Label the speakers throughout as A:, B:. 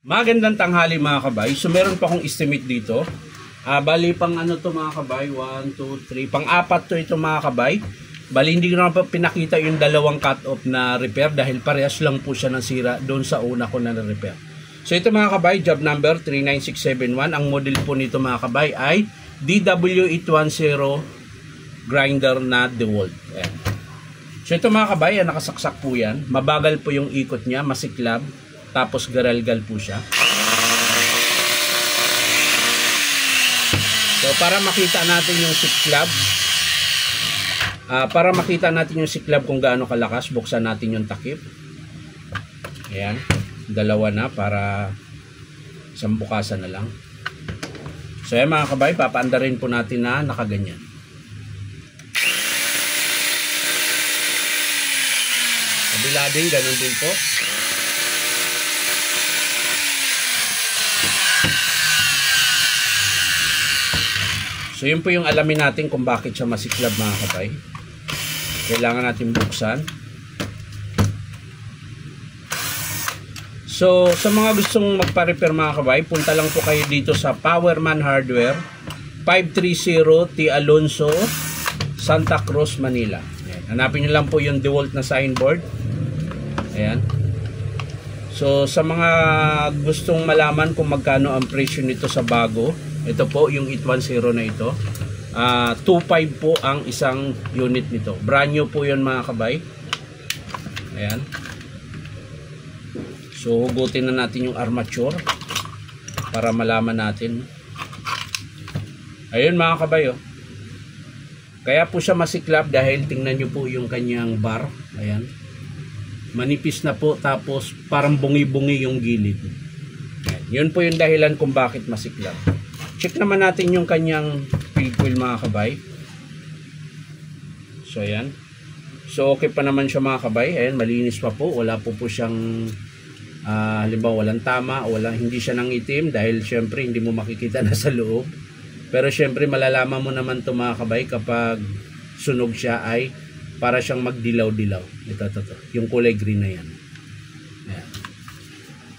A: Magandang tanghali mga kabay. So meron pa akong estimate dito. Bali pang ano to mga kabay, 1, 2, 3, pang-apat to ito mga kabay. Bali hindi ko na pinakita yung dalawang cut-off na repair dahil parehas lang po siya ng sira doon sa una ko na repair. So ito mga kabay, job number 39671. Ang model po nito mga kabay ay DW810 grinder na DeWalt. Ayan. So ito mga kabay, nakasaksak po yan. Mabagal po yung ikot niya, masiklab. Tapos garalgal po siya. So para makita natin yung siklab, kung gaano kalakas, buksan natin yung takip. Ayan, dalawa na para isang bukasan na lang. So ayan mga kabay, papaandarin po natin na nakaganyan. Kabila din, ganun din po. So yun po yung alamin natin kung bakit siya masiklab mga kabay. Kailangan natin buksan. So sa mga gustong magpa-repair mga kabay, punta lang po kayo dito sa Powerman Hardware, 530 T. Alonso, Santa Cruz, Manila. Ayan. Hanapin nyo lang po yung DeWalt na signboard. Ayan. So sa mga gustong malaman kung magkano ang presyo nito sa bago, ito po yung 810 na ito. 2.5 po ang isang unit nito. Brand new po yun mga kabay. Ayan. So hugutin na natin yung armature para malaman natin. Ayun mga kabay oh. Kaya po siya masiklab dahil tingnan nyo po yung kanyang bar. Ayan. Manipis na po tapos parang bungi-bungi yung gilid. Ayan. Yun po yung dahilan kung bakit masiklab. Check naman natin yung kanyang field coil mga kabay. So ayan. So okay pa naman siya mga kabay. Ayan, malinis pa po. Wala po siyang halimbawa walang tama, hindi siya nangitim dahil syempre hindi mo makikita na sa loob. Pero syempre malalaman mo naman to mga kabay kapag sunog siya ay para siyang magdilaw-dilaw. Ito. Yung kulay green na yan. Ayan.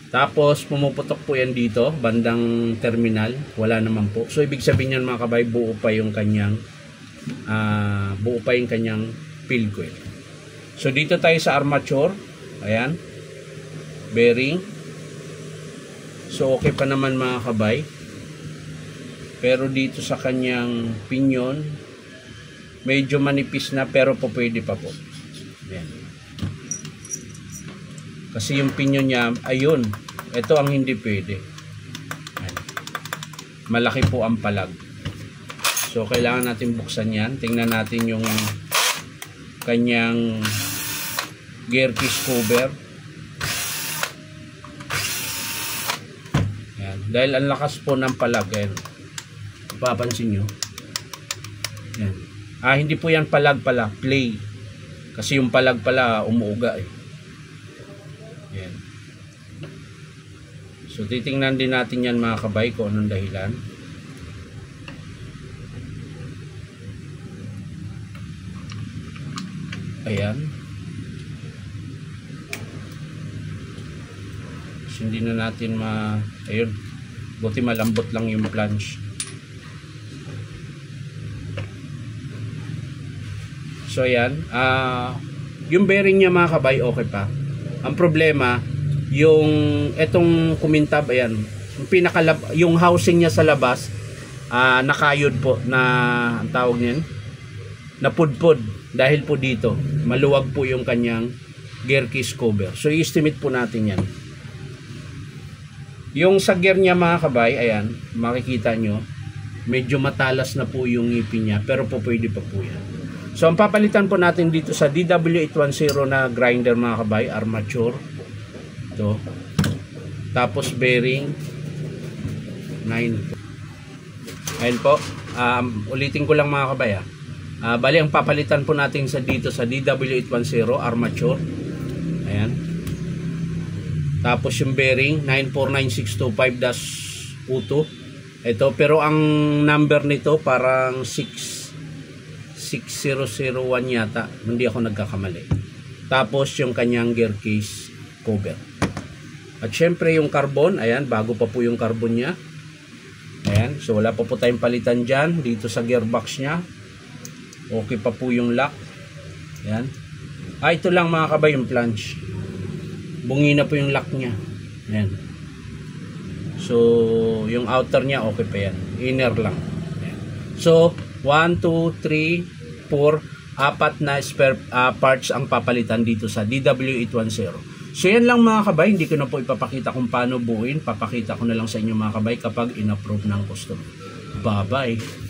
A: Tapos pumuputok po yan dito bandang terminal, wala naman po. So ibig sabihin yan mga kabay, buo pa yung kanyang field coil. So dito tayo sa armature. Ayan, bearing. So okay pa naman mga kabay. Pero dito sa kanyang pinion, medyo manipis na pero po pwede pa po. Ayan. Kasi yung pinion niya, ayun, ito ang hindi pwede. Ayan. Malaki po ang palag. So kailangan natin buksan yan. Tingnan natin yung kanyang gear case cover. Ayan. Dahil ang lakas po ng palag, ayan. Papansin nyo. Ayan. Hindi po yan palag pala, play. Kasi yung palag pala umuuga eh. Ayan. So titingnan din natin yan mga kabay kung anong dahilan. Ayan. So, hindi na natin ayun, buti malambot lang yung flange. So ayan, yung bearing niya mga kabay okay pa. Ang problema, yung etong kumintab, ayan, yung housing niya sa labas, nakayod po na, ang tawag niyan, napudpod. Dahil po dito, maluwag po yung kanyang gear case cover. So i-estimate po natin yan. Yung sa gear niya mga kabay, ayan, makikita nyo, medyo matalas na po yung ngipin niya, pero po pwede pa po yan. So ang papalitan po natin dito sa DW810 na grinder mga kabay, armature. Ito. Tapos bearing 9. Ayan po. Ulitin ko lang mga kabay. Bali ang papalitan po natin dito sa DW810 armature. Ayan. Tapos yung bearing 949625-U2. Ito, pero ang number nito parang 6001 yata, hindi ako nagkakamali. Tapos yung kanyang gear case cover. At syempre yung carbon, ayan, bago pa po yung carbon niya. Ayan, so wala pa po tayong palitan dyan. Dito sa gearbox niya, okay pa po yung lock. Ayan. Ito lang mga kabay yung flange. Bungi na po yung lock niya. Ayan. So, yung outer niya, okay pa yan. Inner lang. Ayan. So, 1, 2, 3, 4, apat na spare parts ang papalitan dito sa DW810. So yan lang mga kabay, hindi ko na po ipapakita kung paano buuin, papakita ko na lang sa inyo mga kabay kapag in-approve ng customer. Bye-bye!